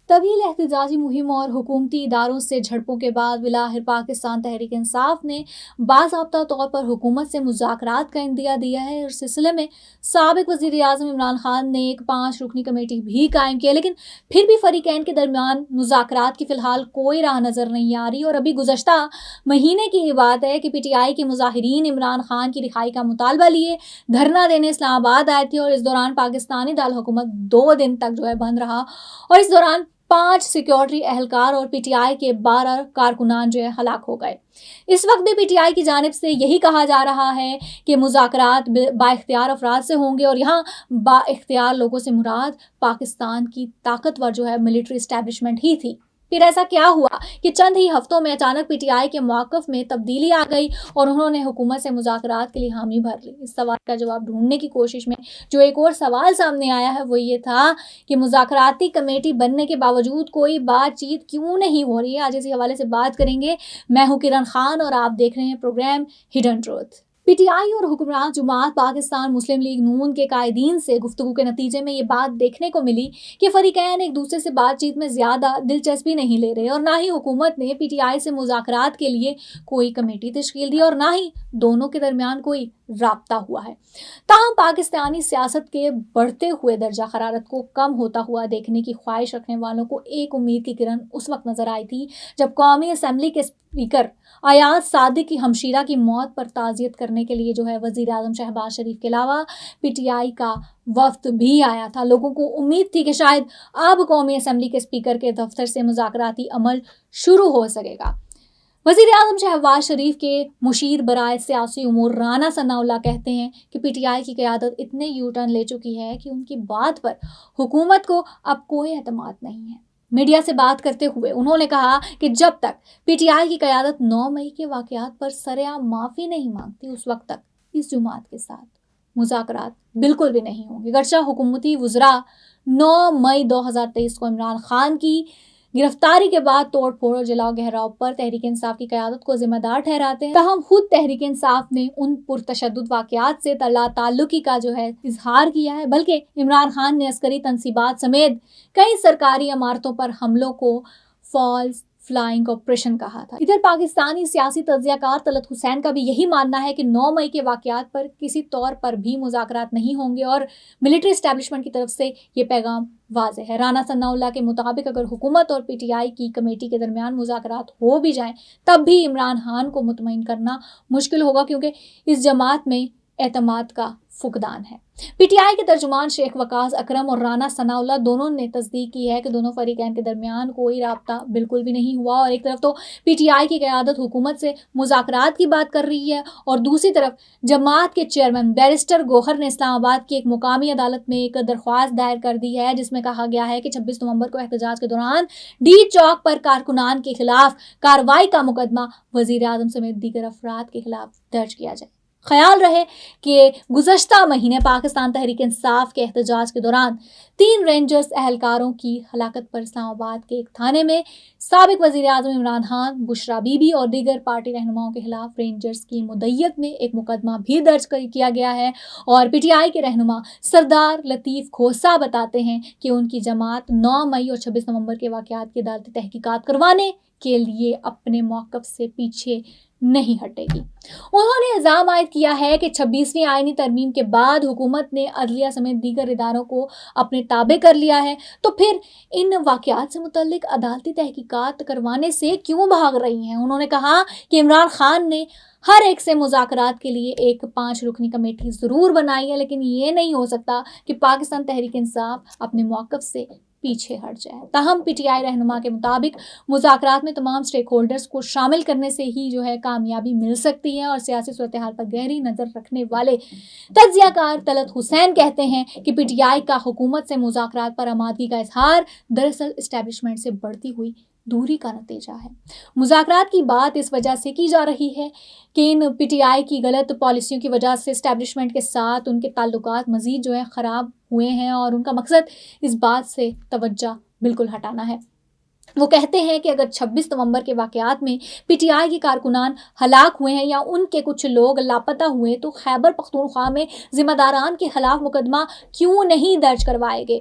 طویل احتجاجی مہم اور حکومتی اداروں سے جھڑپوں کے بعد بالآخر پاکستان تحریک انصاف نے باضابطہ طور پر حکومت سے مذاکرات کا عندیہ دیا ہے۔ اس سلسلے میں سابق وزیر اعظم عمران خان نے ایک 5 رکنی کمیٹی بھی قائم کی ہے، لیکن پھر بھی فریقین کے درمیان مذاکرات کی فی الحال کوئی راہ نظر نہیں آ رہی۔ اور ابھی گزشتہ مہینے کی یہ بات ہے کہ پی ٹی آئی کے مظاہرین عمران خان کی رہائی کا مطالبہ لیے دھرنا دینے اسلام آباد آئے تھے، اور اس دوران پاکستانی دارالحکومت 2 دن تک بند رہا، اور اس دوران 5 سیکیورٹی اہلکار اور پی ٹی آئی کے 12 کارکنان ہلاک ہو گئے۔ اس وقت بھی پی ٹی آئی کی جانب سے یہی کہا جا رہا ہے کہ مذاکرات با اختیار افراد سے ہوں گے، اور یہاں با اختیار لوگوں سے مراد پاکستان کی طاقتور ملٹری اسٹیبلشمنٹ ہی تھی۔ پھر ایسا کیا ہوا کہ چند ہی ہفتوں میں اچانک پی ٹی آئی کے موقف میں تبدیلی آ گئی اور انہوں نے حکومت سے مذاکرات کے لیے حامی بھر لی؟ اس سوال کا جواب ڈھونڈنے کی کوشش میں جو ایک اور سوال سامنے آیا ہے وہ یہ تھا کہ مذاکراتی کمیٹی بننے کے باوجود کوئی بات چیت کیوں نہیں ہو رہی ہے۔ آج اسی حوالے سے بات کریں گے۔ میں ہوں کرن خان اور آپ دیکھ رہے ہیں programme hidden truth. P T I اور حکمران جماعت پاکستان مسلم لیگ نون کے قائدین سے گفتگو کے نتیجے میں یہ بات دیکھنے کو ملی کہ فریقین ایک دوسرے سے بات چیت میں زیادہ دلچسپی نہیں لے رہے، اور نہ ہی حکومت نے پی ٹی آئی سے مذاکرات کے لیے کوئی کمیٹی تشکیل دی، اور نہ ہی دونوں کے درمیان کوئی رابطہ ہوا ہے۔ تاہم پاکستانی سیاست کے بڑھتے ہوئے درجہ حرارت کو کم ہوتا ہوا دیکھنے کی خواہش رکھنے والوں کو ایک امید کی کرن اس وقت نظر آئی تھی جب قومی اسمبلی کے اسپیکر ایاز صادق کی ہمشیرہ کی موت پر تعزیت کرنے کے لیے وزیر اعظم شہباز شریف کے علاوہ پی ٹی آئی کا وفد بھی آیا تھا۔ لوگوں کو امید تھی کہ شاید اب قومی اسمبلی کے اسپیکر کے دفتر سے مذاکراتی عمل شروع ہو سکے گا۔ وزیر اعظم شہباز شریف کے مشیر برائے سیاسی امور رانا ثناء اللہ کہتے ہیں کہ پی ٹی آئی کی قیادت اتنے یو ٹرن لے چکی ہے کہ ان کی بات پر حکومت کو اب کوئی اعتماد نہیں ہے۔ میڈیا سے بات کرتے ہوئے انہوں نے کہا کہ جب تک پی ٹی آئی کی قیادت 9 مئی کے واقعات پر سرعام معافی نہیں مانگتی اس وقت تک اس جماعت کے ساتھ مذاکرات بالکل بھی نہیں ہوں گے۔ گرچہ حکومتی وزراء 9 مئی 2023 کو عمران خان کی گرفتاری کے بعد توڑ پھوڑ اور جلاؤ گہراؤ پر تحریک انصاف کی قیادت کو ذمہ دار ٹھہراتے ہیں، تاہم خود تحریک انصاف نے ان پرتشدد واقعات سے لا تعلقی کا اظہار کیا ہے، بلکہ عمران خان نے عسکری تنصیبات سمیت کئی سرکاری عمارتوں پر حملوں کو فالس فلائنگ آپریشن کہا تھا۔ ادھر پاکستانی سیاسی تجزیہ کار طلعت حسین کا بھی یہی ماننا ہے کہ 9 مئی کے واقعات پر کسی طور پر بھی مذاکرات نہیں ہوں گے، اور ملٹری اسٹیبلشمنٹ کی طرف سے یہ پیغام واضح ہے۔ رانا ثناء اللہ کے مطابق اگر حکومت اور پی ٹی آئی کی کمیٹی کے درمیان مذاکرات ہو بھی جائیں تب بھی عمران خان کو مطمئن کرنا مشکل ہوگا، کیونکہ اس جماعت میں اعتماد کا فقدان ہے۔ پی ٹی آئی کے ترجمان شیخ وقاص اکرم اور رانا ثناء اللہ دونوں نے تصدیق کی ہے کہ دونوں فریقین کے درمیان کوئی رابطہ بالکل بھی نہیں ہوا، اور ایک طرف تو پی ٹی آئی کی قیادت حکومت سے مذاکرات کی بات کر رہی ہے، اور دوسری طرف جماعت کے چیئرمین بیرسٹر گوہر نے اسلام آباد کی ایک مقامی عدالت میں ایک درخواست دائر کر دی ہے جس میں کہا گیا ہے کہ 26 نومبر کو احتجاج کے دوران ڈی چوک پر کارکنان کے خلاف کارروائی کا مقدمہ وزیر اعظم سمیت دیگر افراد کے خلاف درج کیا جائے۔ خیال رہے کہ گزشتہ مہینے پاکستان تحریک انصاف کے احتجاج کے دوران 3 رینجرز اہلکاروں کی ہلاکت پر اسلام آباد کے ایک تھانے میں سابق وزیر اعظم عمران خان، بشرا بی بی اور دیگر پارٹی رہنماؤں کے خلاف رینجرز کی مدعیت میں ایک مقدمہ بھی درج کیا گیا ہے، اور پی ٹی آئی کے رہنما سردار لطیف کھوسہ بتاتے ہیں کہ ان کی جماعت 9 مئی اور 26 نومبر کے واقعات کی عدالتی تحقیقات کروانے کے لیے اپنے موقف سے پیچھے نہیں ہٹے گی۔ انہوں نے الزام عائد کیا ہے کہ 26ویں آئینی ترمیم کے بعد حکومت نے عدلیہ سمیت دیگر اداروں کو اپنے تابع کر لیا ہے، تو پھر ان واقعات سے متعلق عدالتی تحقیقات کروانے سے کیوں بھاگ رہی ہیں؟ انہوں نے کہا کہ عمران خان نے ہر ایک سے مذاکرات کے لیے ایک 5 رکنی کمیٹی ضرور بنائی ہے، لیکن یہ نہیں ہو سکتا کہ پاکستان تحریک انصاف اپنے موقف سے پیچھے ہٹ جائے۔ تاہم پی ٹی آئی رہنما کے مطابق مذاکرات میں تمام اسٹیک ہولڈرز کو شامل کرنے سے ہی کامیابی مل سکتی ہے، اور سیاسی صورتحال پر گہری نظر رکھنے والے تجزیہ کار طلعت حسین کہتے ہیں کہ پی ٹی آئی کا حکومت سے مذاکرات پر آمادگی کا اظہار دراصل اسٹیبلشمنٹ سے بڑھتی ہوئی دوری کا نتیجہ ہے۔ مذاکرات کی بات اس وجہ سے کی جا رہی ہے کہ ان پی ٹی آئی کی غلط پالیسیوں کی وجہ سے اسٹیبلشمنٹ کے ساتھ ان کے تعلقات مزید خراب ہوئے ہیں، اور ان کا مقصد اس بات سے توجہ بالکل ہٹانا ہے۔ وہ کہتے ہیں کہ اگر 26 نومبر کے واقعات میں پی ٹی آئی کے کارکنان ہلاک ہوئے ہیں یا ان کے کچھ لوگ لاپتہ ہوئے تو خیبر پختونخوا میں ذمہ داران کے خلاف مقدمہ کیوں نہیں درج کروائے گئے؟